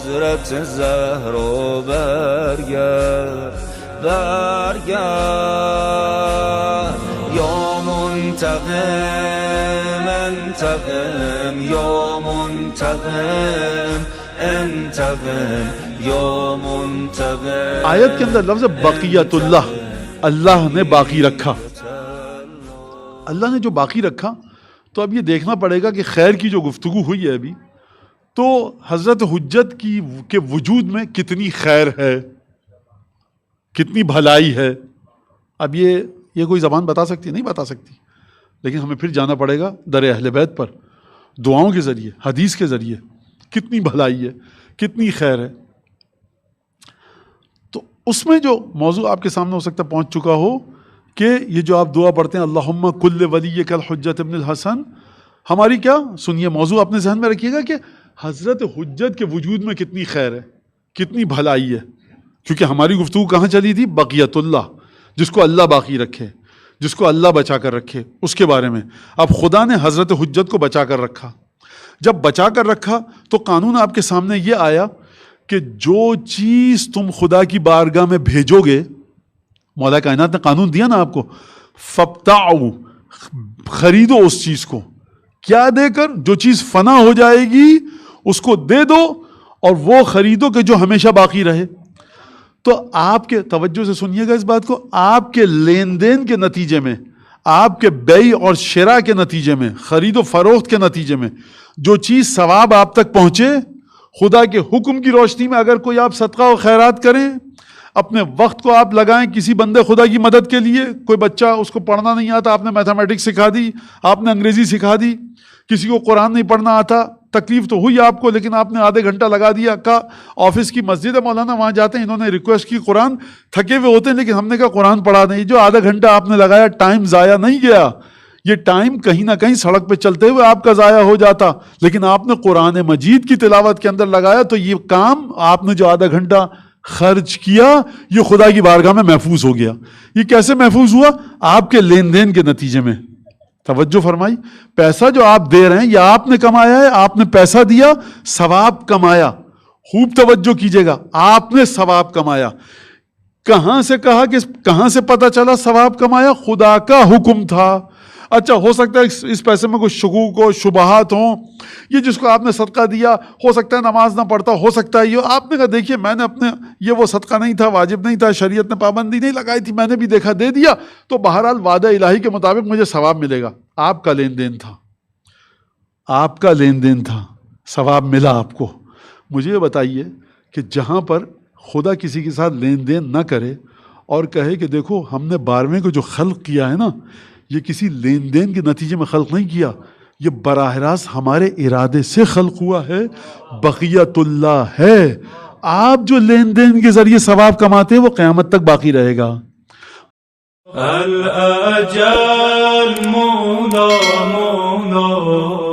حضرت زهرا برگرد برگرد یا منتقم انتقم یا منتقم انتقم یا منتقم. آیت کے اندر لفظ بقیت اللہ، اللہ نے باقی رکھا. اللہ نے جو باقی رکھا، تو اب یہ دیکھنا پڑے گا کہ خیر کی جو گفتگو ہوئی ہے ابھی، تو حضرت حجت کے وجود میں کتنی خیر ہے، کتنی بھلائی ہے. اب یہ کوئی زبان بتا سکتی؟ نہیں بتا سکتی. لیکن ہمیں پھر جانا پڑے گا در اہل بیت پر، دعاؤں کے ذریعے، حدیث کے ذریعے. کتنی بھلائی ہے، کتنی خیر ہے. تو اس میں جو موضوع آپ کے سامنے ہو سکتا ہے پہنچ چکا ہو کہ یہ جو آپ دعا پڑھتے ہیں اللہم کل ولیک الحجت ابن الحسن، ہماری کیا سنیے موضوع اپنے ذہن میں رکھیے گا کہ حضرت حجت کے وجود میں کتنی خیر ہے، کتنی بھلائی ہے. کیونکہ ہماری گفتگو کہاں چلی تھی؟ بقیت اللہ، جس کو اللہ باقی رکھے، جس کو اللہ بچا کر رکھے، اس کے بارے میں. اب خدا نے حضرت حجت کو بچا کر رکھا. جب بچا کر رکھا تو قانون آپ کے سامنے یہ آیا کہ جو چیز تم خدا کی بارگاہ میں بھیجو گے، مولا کائنات نے قانون دیا نا آپ کو، فابتعوا، خریدو اس چیز کو. کیا دے کر؟ جو چیز فنا ہو جائے گی اس کو دے دو، اور وہ خریدو کہ جو ہمیشہ باقی رہے. تو آپ کے توجہ سے سنیے گا اس بات کو، آپ کے لین دین کے نتیجے میں، آپ کے بیع اور شراء کے نتیجے میں، خرید و فروخت کے نتیجے میں جو چیز ثواب آپ تک پہنچے، خدا کے حکم کی روشنی میں اگر کوئی آپ صدقہ و خیرات کریں، اپنے وقت کو آپ لگائیں کسی بندے خدا کی مدد کے لیے. کوئی بچہ اس کو پڑھنا نہیں آتا، آپ نے میتھمیٹکس سکھا دی، آپ نے انگریزی سکھا دی. کسی کو قرآن نہیں پڑھنا آتا، تکلیف تو ہوئی آپ کو، لیکن آپ نے آدھے گھنٹہ لگا دیا. کہا آفس کی مسجد ہے مولانا، وہاں جاتے ہیں، انہوں نے ریکویسٹ کی قرآن، تھکے ہوئے ہوتے ہیں لیکن ہم نے کہا قرآن پڑھا نہیں. جو آدھا گھنٹہ آپ نے لگایا ٹائم ضائع نہیں گیا، یہ ٹائم کہیں نہ کہیں سڑک پہ چلتے ہوئے آپ کا ضائع ہو جاتا. لیکن آپ نے قرآن مجید کی تلاوت کے اندر لگایا تو یہ کام آپ نے جو آدھا گھنٹہ خرچ کیا یہ خدا کی بارگاہ میں محفوظ ہو گیا. یہ کیسے محفوظ ہوا؟ آپ کے لین دین کے نتیجے میں. توجہ فرمائی، پیسہ جو آپ دے رہے ہیں یا آپ نے کمایا ہے، آپ نے پیسہ دیا، ثواب کمایا. خوب توجہ کیجئے گا، آپ نے ثواب کمایا. کہاں سے کہا کہ کہاں سے پتہ چلا ثواب کمایا؟ خدا کا حکم تھا. اچھا ہو سکتا ہے اس پیسے میں کوئی شکوک ہو، شبہات ہوں، یہ جس کو آپ نے صدقہ دیا ہو سکتا ہے نماز نہ پڑھتا، ہو سکتا ہے یہ آپ نے کہا دیکھیے میں نے اپنے یہ وہ صدقہ نہیں تھا، واجب نہیں تھا، شریعت نے پابندی نہیں لگائی تھی، میں نے بھی دیکھا دے دیا، تو بہرحال وعدہ الہی کے مطابق مجھے ثواب ملے گا. آپ کا لین دین تھا، آپ کا لین دین تھا، ثواب ملا آپ کو. مجھے یہ بتائیے کہ جہاں پر خدا کسی کے ساتھ لین دین نہ کرے اور کہے کہ دیکھو ہم نے 12ویں کو جو خلق کیا ہے نا، یہ کسی لین دین کے نتیجے میں خلق نہیں کیا، یہ براہ راست ہمارے ارادے سے خلق ہوا ہے، بقیت اللہ ہے. آپ جو لین دین کے ذریعے ثواب کماتے ہیں وہ قیامت تک باقی رہے گا. الأجل مولا مولا